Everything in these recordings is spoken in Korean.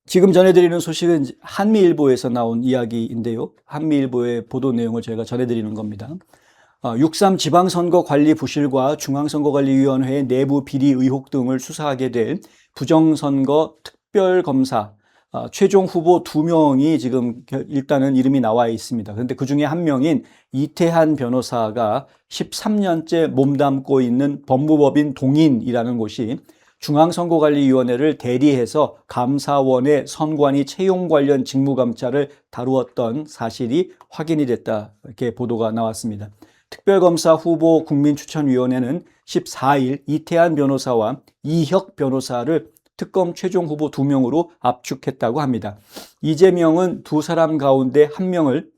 지금 전해드리는 소식은 한미일보에서 나온 이야기인데요. 한미일보의 보도 내용을 저희가 전해드리는 겁니다. 6.3 지방선거 관리 부실과 중앙선거관리위원회의 내부 비리 의혹 등을 수사하게 될 부정선거 특별검사 최종 후보 2명이 지금 일단은 이름이 나와 있습니다. 그런데 그중에 한 명인 이태한 변호사가 13년째 몸담고 있는 법무법인 동인이라는 곳이 중앙선거관리위원회를 대리해서 감사원의 선관위 채용 관련 직무감찰을 다루었던 사실이 확인이 됐다, 이렇게 보도가 나왔습니다. 특별검사 후보 국민추천위원회는 14일 이태한 변호사와 이혁 변호사를 특검 최종 후보 2명으로 압축했다고 합니다. 이재명은 두 사람 가운데 한 명을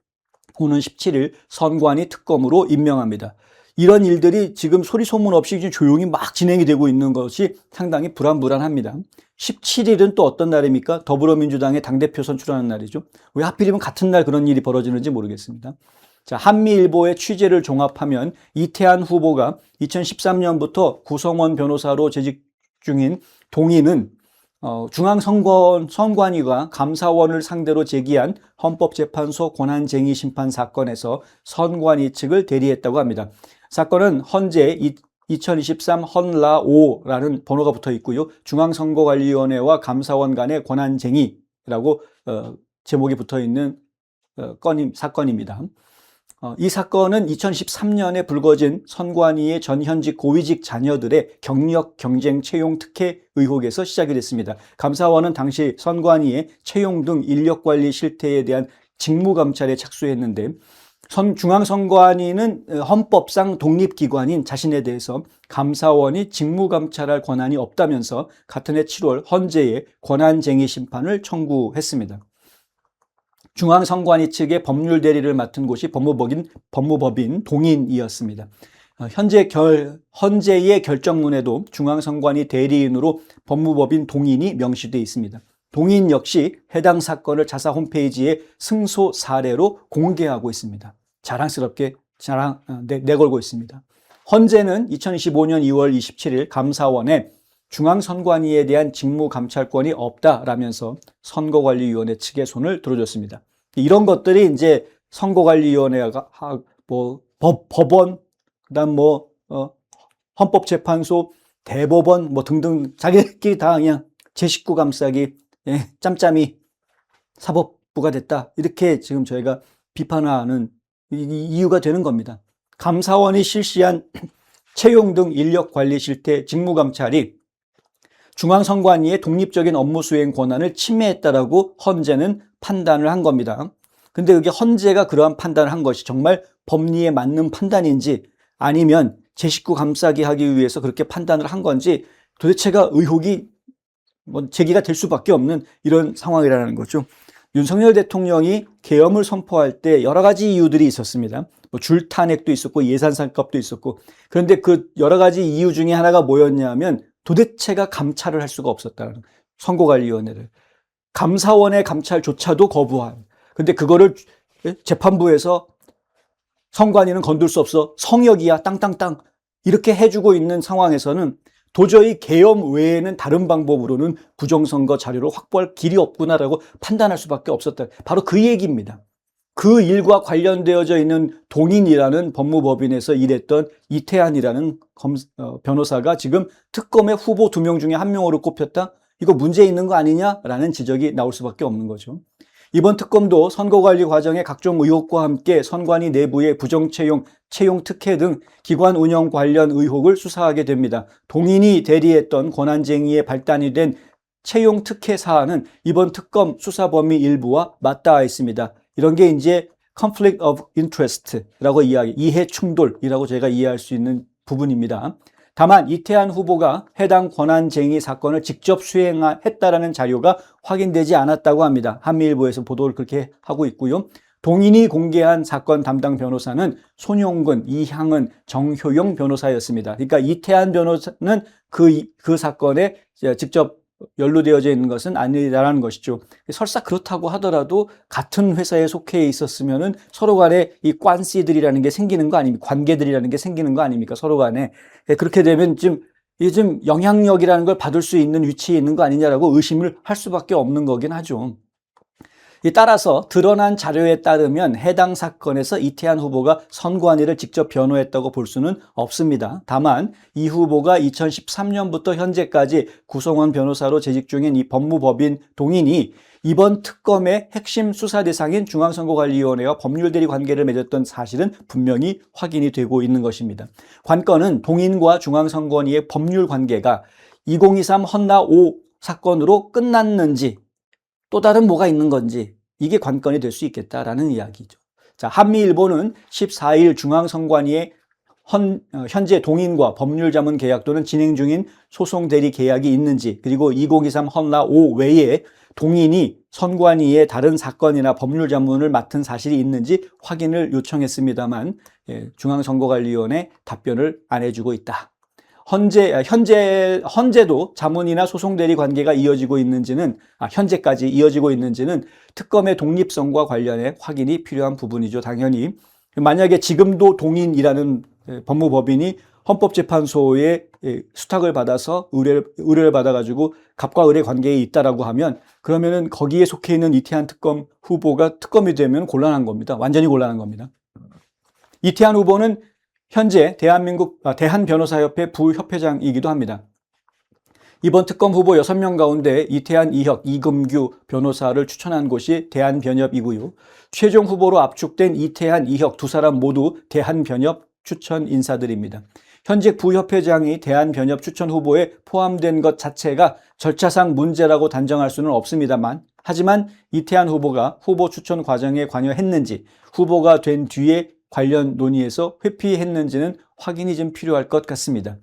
오는 17일 선관위 특검으로 임명합니다. 이런 일들이 지금 소리 소문 없이 조용히 막 진행이 되고 있는 것이 상당히 불안합니다. 17일은 또 어떤 날입니까? 더불어민주당의 당대표 선출하는 날이죠. 왜 하필이면 같은 날 그런 일이 벌어지는지 모르겠습니다. 자, 한미일보의 취재를 종합하면 이태한 후보가 2013년부터 구성원 변호사로 재직 중인 동인은 중앙선관위가 감사원을 상대로 제기한 헌법재판소 권한쟁의 심판 사건에서 선관위 측을 대리했다고 합니다. 사건은 헌재 2023 헌라5라는 번호가 붙어 있고요. 중앙선거관리위원회와 감사원 간의 권한쟁의라고 제목이 붙어 있는 사건입니다. 이 사건은 2013년에 불거진 선관위의 전현직 고위직 자녀들의 경력 경쟁 채용 특혜 의혹에서 시작이 됐습니다. 감사원은 당시 선관위의 채용 등 인력관리 실태에 대한 직무감찰에 착수했는데 중앙선관위는 헌법상 독립기관인 자신에 대해서 감사원이 직무감찰할 권한이 없다면서 같은 해 7월 헌재에 권한쟁의 심판을 청구했습니다. 중앙선관위 측의 법률 대리를 맡은 곳이 법무법인 동인이었습니다. 헌재의 결정문에도 중앙선관위 대리인으로 법무법인 동인이 명시되어 있습니다. 동인 역시 해당 사건을 자사 홈페이지에 승소 사례로 공개하고 있습니다. 자랑스럽게 내걸고 있습니다. 헌재는 2025년 2월 27일 감사원에 중앙선관위에 대한 직무감찰권이 없다라면서 선거관리위원회 측의 손을 들어줬습니다. 이런 것들이 이제 선거관리위원회가 법원, 그다음 헌법재판소, 대법원 등등 자기들끼리 다 그냥 제 식구 감싸기, 짬짬이 사법부가 됐다, 이렇게 지금 저희가 비판하는 이유가 되는 겁니다. 감사원이 실시한 채용 등 인력관리 실태 직무감찰이 중앙선관위의 독립적인 업무 수행 권한을 침해했다라고 헌재는 판단을 한 겁니다. 근데 그게 헌재가 그러한 판단을 한 것이 정말 법리에 맞는 판단인지 아니면 제 식구 감싸기 하기 위해서 그렇게 판단을 한 건지 도대체가 의혹이 제기가 될 수밖에 없는 이런 상황이라는 거죠. 윤석열 대통령이 계엄을 선포할 때 여러 가지 이유들이 있었습니다. 줄탄핵도 있었고 예산상값도 있었고, 그런데 그 여러 가지 이유 중에 하나가 뭐였냐면 도대체가 감찰을 할 수가 없었다는, 선거관리위원회를 감사원의 감찰조차도 거부한. 근데 그거를 재판부에서 선관위는 건들 수 없어, 성역이야 땅땅땅 이렇게 해주고 있는 상황에서는 도저히 계엄 외에는 다른 방법으로는 부정선거 자료를 확보할 길이 없구나라고 판단할 수밖에 없었다. 바로 그 얘기입니다. 그 일과 관련되어져 있는 동인이라는 법무법인에서 일했던 이태한이라는 변호사가 지금 특검의 후보 2명 중에 1명으로 꼽혔다? 이거 문제 있는 거 아니냐라는 지적이 나올 수밖에 없는 거죠. 이번 특검도 선거관리 과정의 각종 의혹과 함께 선관위 내부의 부정채용, 채용 특혜 등 기관 운영 관련 의혹을 수사하게 됩니다. 동인이 대리했던 권한쟁의의 발단이 된 채용 특혜 사안은 이번 특검 수사 범위 일부와 맞닿아 있습니다. 이런 게 이제 conflict of interest라고 이해 충돌이라고 제가 이해할 수 있는 부분입니다. 다만 이태한 후보가 해당 권한쟁의 사건을 직접 수행했다라는 자료가 확인되지 않았다고 합니다. 한미일보에서 보도를 그렇게 하고 있고요. 동인이 공개한 사건 담당 변호사는 손용근, 이향은, 정효영 변호사였습니다. 그러니까 이태한 변호사는 그 사건에 직접 연루되어져 있는 것은 아니라는 것이죠. 설사 그렇다고 하더라도 같은 회사에 속해 있었으면은 서로 간에 이 관시들이라는 게 생기는 거 아닙니까? 관계들이라는 게 생기는 거 아닙니까? 서로 간에. 그렇게 되면 좀 이게 좀 영향력이라는 걸 받을 수 있는 위치에 있는 거 아니냐라고 의심을 할 수밖에 없는 거긴 하죠. 따라서 드러난 자료에 따르면 해당 사건에서 이태한 후보가 선관위를 직접 변호했다고 볼 수는 없습니다. 다만 이 후보가 2013년부터 현재까지 구성원 변호사로 재직 중인 이 법무법인 동인이 이번 특검의 핵심 수사 대상인 중앙선거관리위원회와 법률대리 관계를 맺었던 사실은 분명히 확인이 되고 있는 것입니다. 관건은 동인과 중앙선관위의 법률 관계가 2023 헌나 5 사건으로 끝났는지 또 다른 뭐가 있는 건지 이게 관건이 될 수 있겠다라는 이야기죠. 자, 한미일보는 14일 중앙선관위의 현재 동인과 법률자문 계약 또는 진행 중인 소송 대리 계약이 있는지, 그리고 2023 헌나 5 외에 동인이 선관위의 다른 사건이나 법률자문을 맡은 사실이 있는지 확인을 요청했습니다만 중앙선거관리위원회 답변을 안 해주고 있다. 현재도 자문이나 소송 대리 관계가 이어지고 있는지는, 현재까지 이어지고 있는지는 특검의 독립성과 관련해 확인이 필요한 부분이죠. 당연히. 만약에 지금도 동인이라는 법무법인이 헌법재판소의 수탁을 받아서 의뢰를 받아가지고 갑과 을의 관계에 있다라고 하면, 그러면은 거기에 속해 있는 이태한 특검 후보가 특검이 되면 곤란한 겁니다. 완전히 곤란한 겁니다. 이태한 후보는 현재 대한변호사협회 부협회장이기도 합니다. 이번 특검 후보 6명 가운데 이태한, 이혁, 이금규 변호사를 추천한 곳이 대한변협이고요. 최종 후보로 압축된 이태한, 이혁 두 사람 모두 대한변협 추천 인사들입니다. 현직 부협회장이 대한변협 추천 후보에 포함된 것 자체가 절차상 문제라고 단정할 수는 없습니다만, 하지만 이태한 후보가 후보 추천 과정에 관여했는지, 후보가 된 뒤에 관련 논의에서 회피했는지는 확인이 좀 필요할 것 같습니다.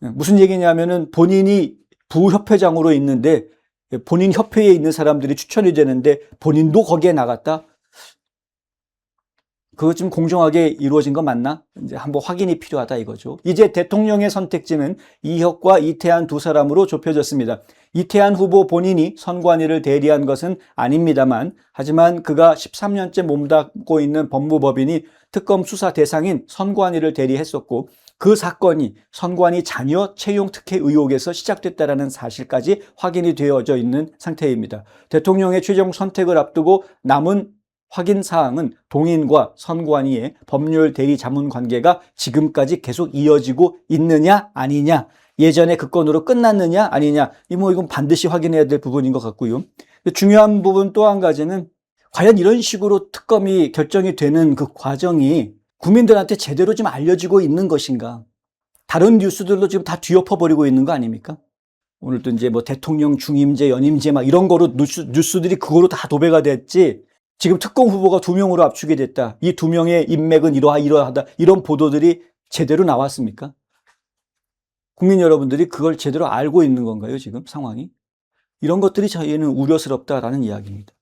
무슨 얘기냐면은 본인이 부협회장으로 있는데 본인 협회에 있는 사람들이 추천이 되는데 본인도 거기에 나갔다? 그거 좀 공정하게 이루어진 거 맞나? 이제 한번 확인이 필요하다 이거죠. 이제 대통령의 선택지는 이혁과 이태한 두 사람으로 좁혀졌습니다. 이태한 후보 본인이 선관위를 대리한 것은 아닙니다만, 하지만 그가 13년째 몸담고 있는 법무법인이 특검 수사 대상인 선관위를 대리했었고, 그 사건이 선관위 자녀 채용 특혜 의혹에서 시작됐다는 사실까지 확인이 되어져 있는 상태입니다. 대통령의 최종 선택을 앞두고 남은 확인 사항은 동인과 선관위의 법률 대리 자문 관계가 지금까지 계속 이어지고 있느냐 아니냐, 예전에 그 건으로 끝났느냐 아니냐, 이건 반드시 확인해야 될 부분인 것 같고요. 중요한 부분 또 한 가지는 과연 이런 식으로 특검이 결정이 되는 그 과정이 국민들한테 제대로 좀 알려지고 있는 것인가? 다른 뉴스들도 지금 다 뒤엎어버리고 있는 거 아닙니까? 오늘도 이제 뭐 대통령 중임제, 연임제 막 이런 거로 뉴스들이 그거로 다 도배가 됐지, 지금 특검 후보가 2명으로 압축이 됐다, 이 2명의 인맥은 이러하다, 이런 보도들이 제대로 나왔습니까? 국민 여러분들이 그걸 제대로 알고 있는 건가요, 지금 상황이? 이런 것들이 저희는 우려스럽다라는 이야기입니다.